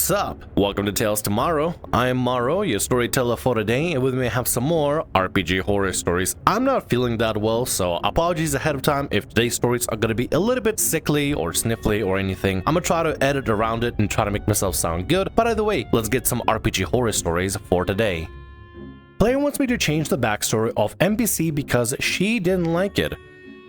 What's up? Welcome to Tales Tomorrow. I am Morrow, your storyteller for today, and with me I have some more RPG horror stories. I'm not feeling that well, so apologies ahead of time if today's stories are gonna be a little bit sickly or sniffly or anything. I'm gonna try to edit around it and try to make myself sound good, but either way, let's get some RPG horror stories for today. Player wants me to change the backstory of NPC because she didn't like it.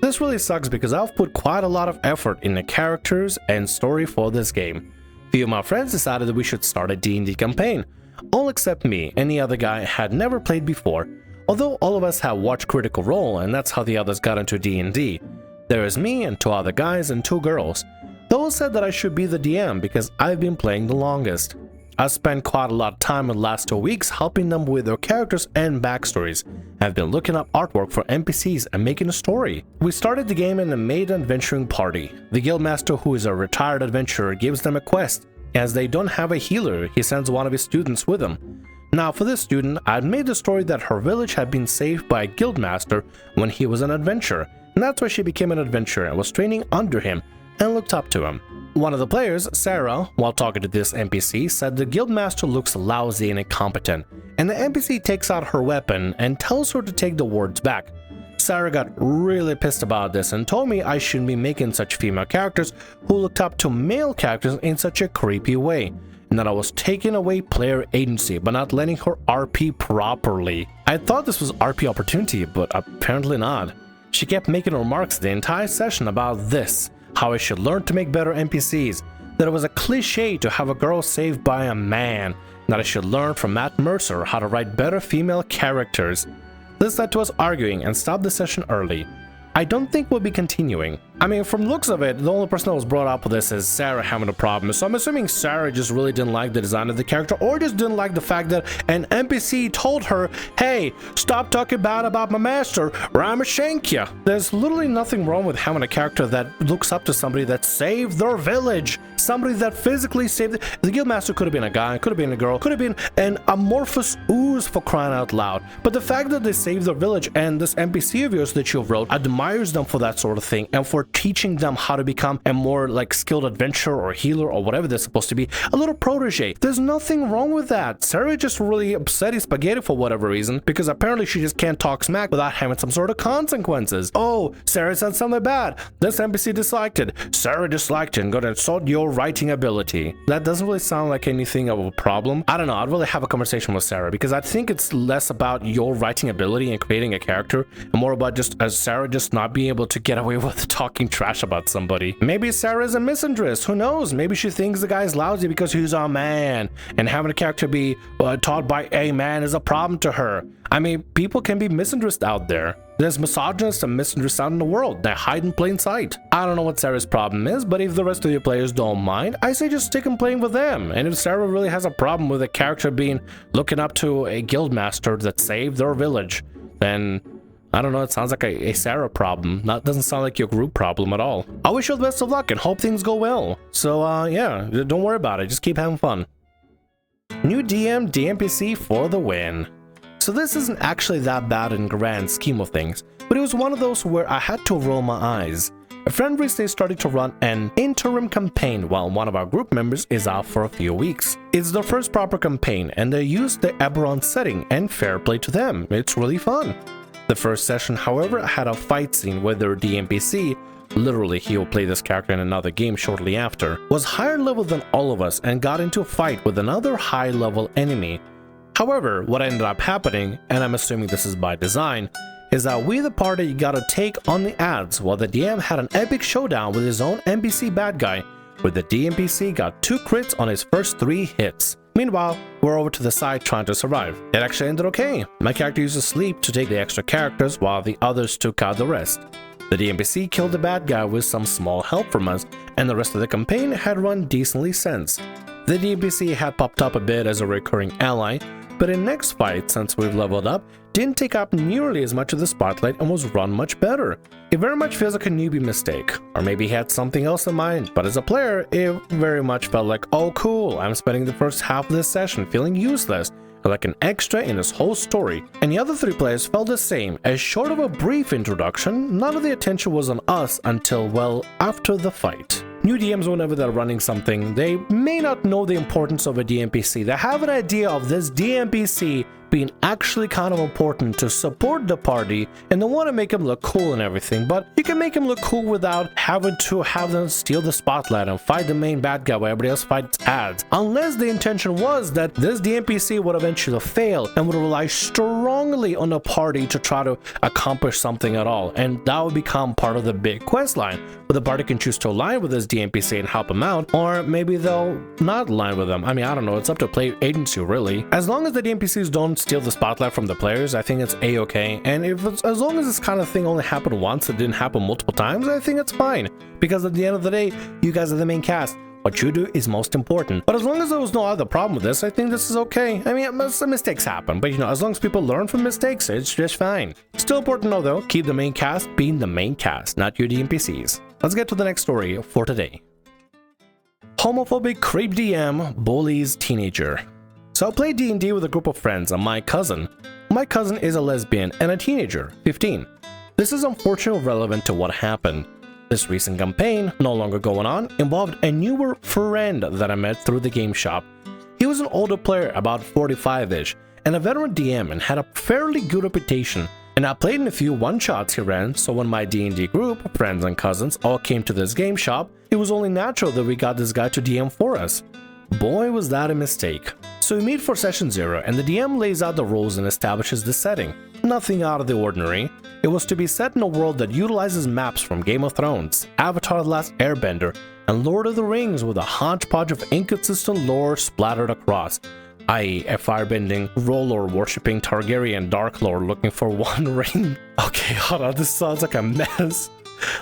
This really sucks because I've put quite a lot of effort in the characters and story for this game. Few of my friends decided that we should start a D&D campaign. All except me, and the other guy had never played before, although all of us have watched Critical Role and that's how the others got into D&D. There is me and two other guys and two girls. Those said that I should be the DM because I've been playing the longest. I spent quite a lot of time in the last 2 weeks helping them with their characters and backstories. I've been looking up artwork for NPCs and making a story. We started the game in a maiden adventuring party. The guildmaster, who is a retired adventurer, gives them a quest. As they don't have a healer, he sends one of his students with them. Now for this student, I had made the story that her village had been saved by a guildmaster when he was an adventurer, and that's why she became an adventurer and was training under him and looked up to him. One of the players, Sarah, while talking to this NPC, said the guildmaster looks lousy and incompetent, and the NPC takes out her weapon and tells her to take the words back. Sarah got really pissed about this and told me I shouldn't be making such female characters who looked up to male characters in such a creepy way, and that I was taking away player agency by not letting her RP properly. I thought this was RP opportunity, but apparently not. She kept making remarks the entire session about this. How I should learn to make better NPCs, that it was a cliche to have a girl saved by a man, that I should learn from Matt Mercer how to write better female characters. This led to us arguing and stopped the session early. I don't think we'll be continuing. I mean, from looks of it, the only person that was brought up with this is Sarah having a problem, so I'm assuming Sarah just really didn't like the design of the character or just didn't like the fact that an NPC told her, hey, stop talking bad about my master or I'ma shank ya. There's literally nothing wrong with having a character that looks up to somebody that saved their village, somebody that physically saved it. The guildmaster could have been a guy, could have been a girl, could have been an amorphous ooze for crying out loud, but the fact that they saved their village and this NPC of yours that you wrote admires them for that sort of thing and for teaching them how to become a more skilled adventurer or healer or whatever they're supposed to be, a little protege. There's nothing wrong with that. Sarah just really upset spaghetti for whatever reason because apparently she just can't talk smack without having some sort of consequences. Oh, Sarah said something bad. This NPC disliked it. Sarah disliked it and gonna insult your writing ability. That doesn't really sound like anything of a problem. I don't know. I'd really have a conversation with Sarah because I think it's less about your writing ability and creating a character and more about just Sarah just not being able to get away with talking trash about somebody. Maybe Sarah's a misandrist, who knows? Maybe she thinks the guy's lousy because he's a man and having a character be taught by a man is a problem to her. I mean, people can be misandrist out there. There's misogynists and misandrists out in the world. They hide in plain sight. I don't know what Sarah's problem is, but if the rest of your players don't mind, I say just stick and playing with them. And if Sarah really has a problem with a character looking up to a guildmaster that saved their village, then I don't know, it sounds like a Sarah problem. That doesn't sound like your group problem at all. I wish you the best of luck and hope things go well. So yeah, don't worry about it, just keep having fun. New DM DMPC for the win. So this isn't actually that bad in grand scheme of things, but it was one of those where I had to roll my eyes. A friend recently started to run an interim campaign while one of our group members is out for a few weeks. It's their first proper campaign and they used the Eberron Setting, and fair play to them, it's really fun. The first session, however, had a fight scene where their DMPC, literally he will play this character in another game shortly after, was higher level than all of us and got into a fight with another high level enemy. However, what ended up happening, and I'm assuming this is by design, is that we the party got to take on the odds while the DM had an epic showdown with his own NPC bad guy, where the DMPC got 2 crits on his first 3 hits. Meanwhile, we're over to the side trying to survive. It actually ended okay. My character used sleep to take the extra characters while the others took out the rest. The DMPC killed the bad guy with some small help from us, and the rest of the campaign had run decently since. The DMPC had popped up a bit as a recurring ally, but in next fight, since we've leveled up, didn't take up nearly as much of the spotlight and was run much better. It very much feels like a newbie mistake, or maybe he had something else in mind, but as a player, it very much felt like, oh cool, I'm spending the first half of this session feeling useless, like an extra in this whole story. And the other 3 players felt the same, as short of a brief introduction, none of the attention was on us until, well, after the fight. new DMs, whenever they're running something, they may not know the importance of a DMPC. They have an idea of this DMPC being actually kind of important to support the party, and they want to make him look cool and everything, but you can make him look cool without having to have them steal the spotlight and fight the main bad guy while everybody else fights ads. Unless the intention was that this DMPC would eventually fail and would rely strongly on the party to try to accomplish something at all, and that would become part of the big quest line, where the party can choose to align with this DMPC and help him out, or maybe they'll not align with them. I mean, I don't know, it's up to play agency really. As long as the DMPCs don't steal the spotlight from the players, I think it's a-okay, and if it's, as long as this kind of thing only happened once, it didn't happen multiple times, I think it's fine, because at the end of the day, you guys are the main cast. What you do is most important. But as long as there was no other problem with this, I think this is okay. I mean, some mistakes happen, but you know, as long as people learn from mistakes, it's just fine. Still important to know though, keep the main cast being the main cast, not your DMPCs. Let's get to the next story for today. Homophobic creep DM bullies teenager. So I play D&D with a group of friends and my cousin. My cousin is a lesbian and a teenager, 15. This is unfortunately relevant to what happened. This recent campaign, no longer going on, involved a newer friend that I met through the game shop. He was an older player, about 45-ish, and a veteran DM and had a fairly good reputation. And I played in a few one-shots he ran, so when my D&D group, friends and cousins, all came to this game shop, it was only natural that we got this guy to DM for us. Boy, was that a mistake. So we meet for session 0, and the DM lays out the rules and establishes the setting. Nothing out of the ordinary. It was to be set in a world that utilizes maps from Game of Thrones, Avatar: The Last Airbender, and Lord of the Rings with a hodgepodge of inconsistent lore splattered across, i.e. a firebending, roller worshipping Targaryen dark lord looking for one ring. Okay, hold on, this sounds like a mess.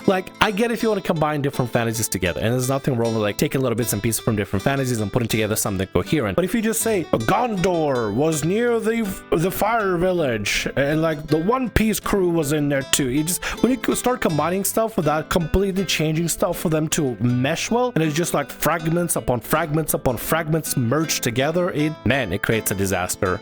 Like, I get if you want to combine different fantasies together, and there's nothing wrong with like taking little bits and pieces from different fantasies and putting together something coherent. But if you just say Gondor was near the fire village, and like the One Piece crew was in there too, you just, when you start combining stuff without completely changing stuff for them to mesh well, and it's just like fragments upon fragments upon fragments merged together, it creates a disaster.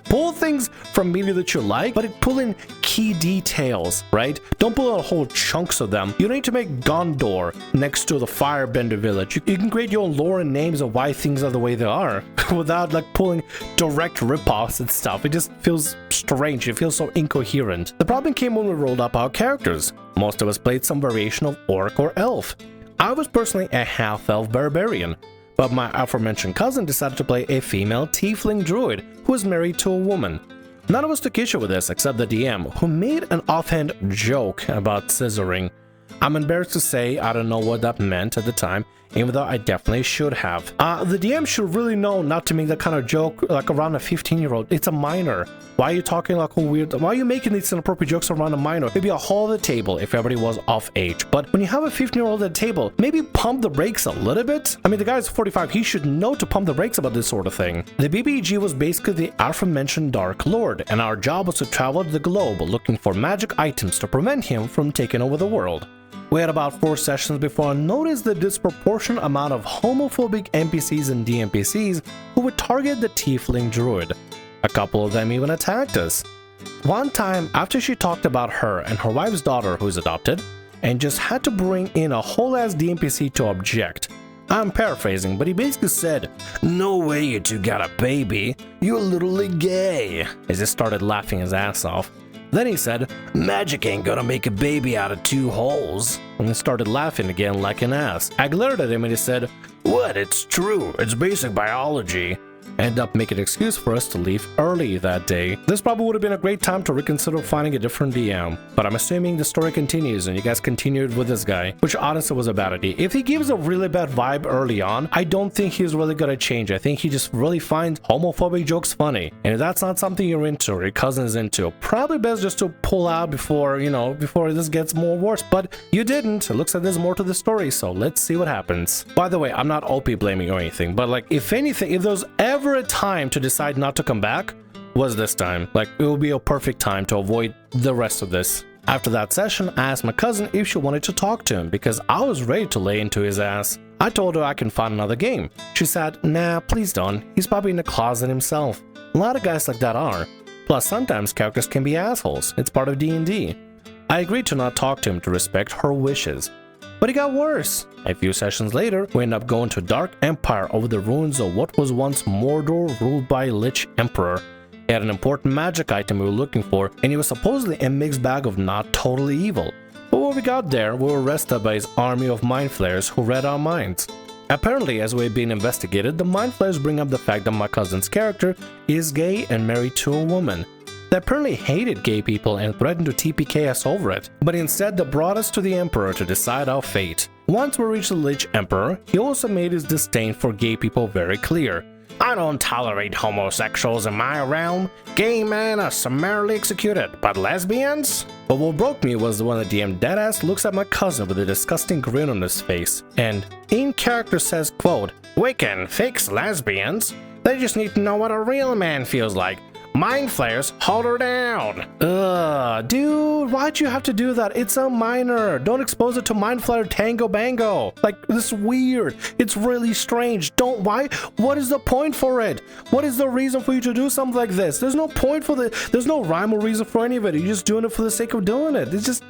Pull things from media that you like, but pull in key details, right? Don't pull out whole chunks of them. You don't need to make Gondor next to the Firebender village. You can create your own lore and names of why things are the way they are without like pulling direct ripoffs and stuff. It just feels strange. It feels so incoherent. The problem came when we rolled up our characters. Most of us played some variation of orc or elf. I was personally a half-elf barbarian, but my aforementioned cousin decided to play a female tiefling druid who was married to a woman. None of us took issue with this except the DM, who made an offhand joke about scissoring. I'm embarrassed to say I don't know what that meant at the time, even though I definitely should have. The DM should really know not to make that kind of joke like around a 15-year-old. It's a minor. Why are you talking like a weird... Why are you making these inappropriate jokes around a minor? Maybe a whole other table if everybody was off age. But when you have a 15-year-old at a table, maybe pump the brakes a little bit. I mean, the guy's 45. He should know to pump the brakes about this sort of thing. The BBG was basically the aforementioned Dark Lord, and our job was to travel the globe looking for magic items to prevent him from taking over the world. We had about 4 sessions before I noticed the disproportionate amount of homophobic NPCs and DMPCs who would target the tiefling druid. A couple of them even attacked us. One time, after she talked about her and her wife's daughter who's adopted, and just had to bring in a whole ass DMPC to object. I'm paraphrasing, but he basically said, "No way you two got a baby, you're literally gay," as he started laughing his ass off. Then he said, "Magic ain't gonna make a baby out of 2 holes," and he started laughing again like an ass. I glared at him and he said, "What? It's true. It's basic biology." Ended up making an excuse for us to leave early that day. This probably would have been a great time to reconsider finding a different DM, but I'm assuming the story continues and you guys continued with this guy, which honestly was a bad idea. If he gives a really bad vibe early on, I don't think he's really gonna change. I think he just really finds homophobic jokes funny, and if that's not something you're into or your cousin is into, probably best just to pull out before, you know, before this gets more worse. But you didn't. It looks like there's more to the story, so let's see what happens. By the way, I'm not OP blaming or anything, but like, if anything, if there's ever a time to decide not to come back, was this time. Like, it will be a perfect time to avoid the rest of this. After that session, I asked my cousin if she wanted to talk to him because I was ready to lay into his ass. I told her I can find another game. She said, "Nah, please don't. He's probably in the closet himself." A lot of guys like that are. Plus, sometimes characters can be assholes. It's part of D&D. I agreed to not talk to him to respect her wishes. But it got worse. A few sessions later, we end up going to Dark Empire over the ruins of what was once Morrow, ruled by Lich Emperor. He had an important magic item we were looking for, and he was supposedly a mixed bag of not totally evil. But when we got there, we were arrested by his army of mind flayers who read our minds. Apparently, as we've been investigated, the mind flayers bring up the fact that my cousin's character is gay and married to a woman. They apparently hated gay people and threatened to TPK us over it, but instead they brought us to the Emperor to decide our fate. Once we reached the Lich Emperor, he also made his disdain for gay people very clear. I don't tolerate homosexuals in my realm. Gay men are summarily executed, but lesbians? But what broke me was when the DM deadass looks at my cousin with a disgusting grin on his face, and in character says, quote, "We can fix lesbians. They just need to know what a real man feels like. Mind flayers, hold her down." Dude, why'd you have to do that? It's a minor. Don't expose it to mind flayer tango bango. Like, this is weird. It's really strange. Why? What is the point for it? What is the reason for you to do something like this? There's no point for there's no rhyme or reason for any of it. You're just doing it for the sake of doing it. It's just,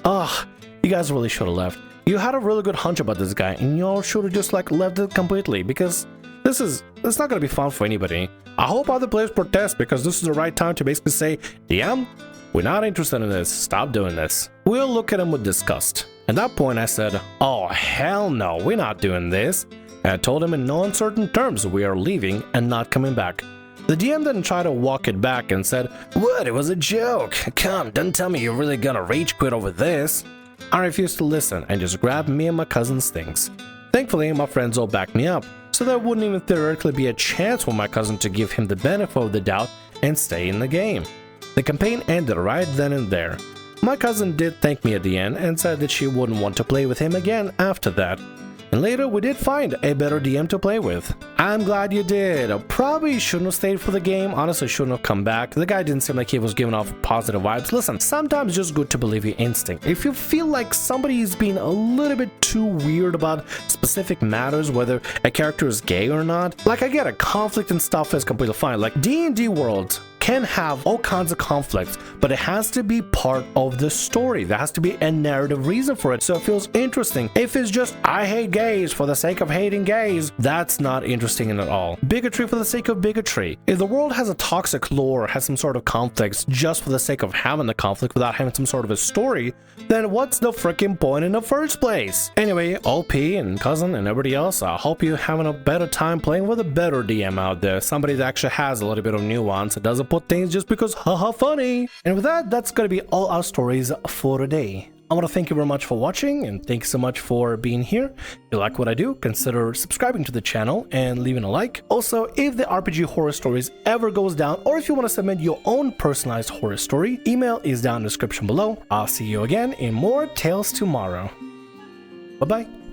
you guys really should have left. You had a really good hunch about this guy, and y'all should have just like left it completely, because it's not gonna be fun for anybody. I hope other players protest, because this is the right time to basically say, DM, we're not interested in this, stop doing this. We'll look at him with disgust. At that point I said, oh hell no, we're not doing this. And I told him in no uncertain terms we are leaving and not coming back. The DM didn't try to walk it back and said, what, it was a joke. Come, don't tell me you're really gonna rage quit over this. I refused to listen and just grabbed me and my cousin's things. Thankfully, my friends all backed me up, so there wouldn't even theoretically be a chance for my cousin to give him the benefit of the doubt and stay in the game. The campaign ended right then and there. My cousin did thank me at the end and said that she wouldn't want to play with him again after that. And later we did find a better DM to play with. I'm glad you did. I probably shouldn't have stayed for the game. Honestly, shouldn't have come back. The guy didn't seem like he was giving off positive vibes. Listen, sometimes it's just good to believe your instinct. If you feel like somebody is being a little bit too weird about specific matters, whether a character is gay or not, like I get it, conflict and stuff is completely fine. Like D&D worlds can have all kinds of conflicts, but it has to be part of the story. There has to be a narrative reason for it, so it feels interesting. If it's just, I hate gays for the sake of hating gays, that's not interesting at all. Bigotry for the sake of bigotry. If the world has a toxic lore, has some sort of conflicts just for the sake of having the conflict without having some sort of a story, then what's the freaking point in the first place? Anyway, OP and cousin and everybody else, I hope you're having a better time playing with a better DM out there. Somebody that actually has a little bit of nuance. It doesn't put things just because haha funny. And with that, that's gonna be all our stories for today. I want to thank you very much for watching, and thanks so much for being here. If you like what I do, consider subscribing to the channel and leaving a like. Also, if the RPG Horror Stories ever goes down, or if you want to submit your own personalized horror story, email is down in the description below. I'll see you again in more Tales Tomorrow. Bye bye.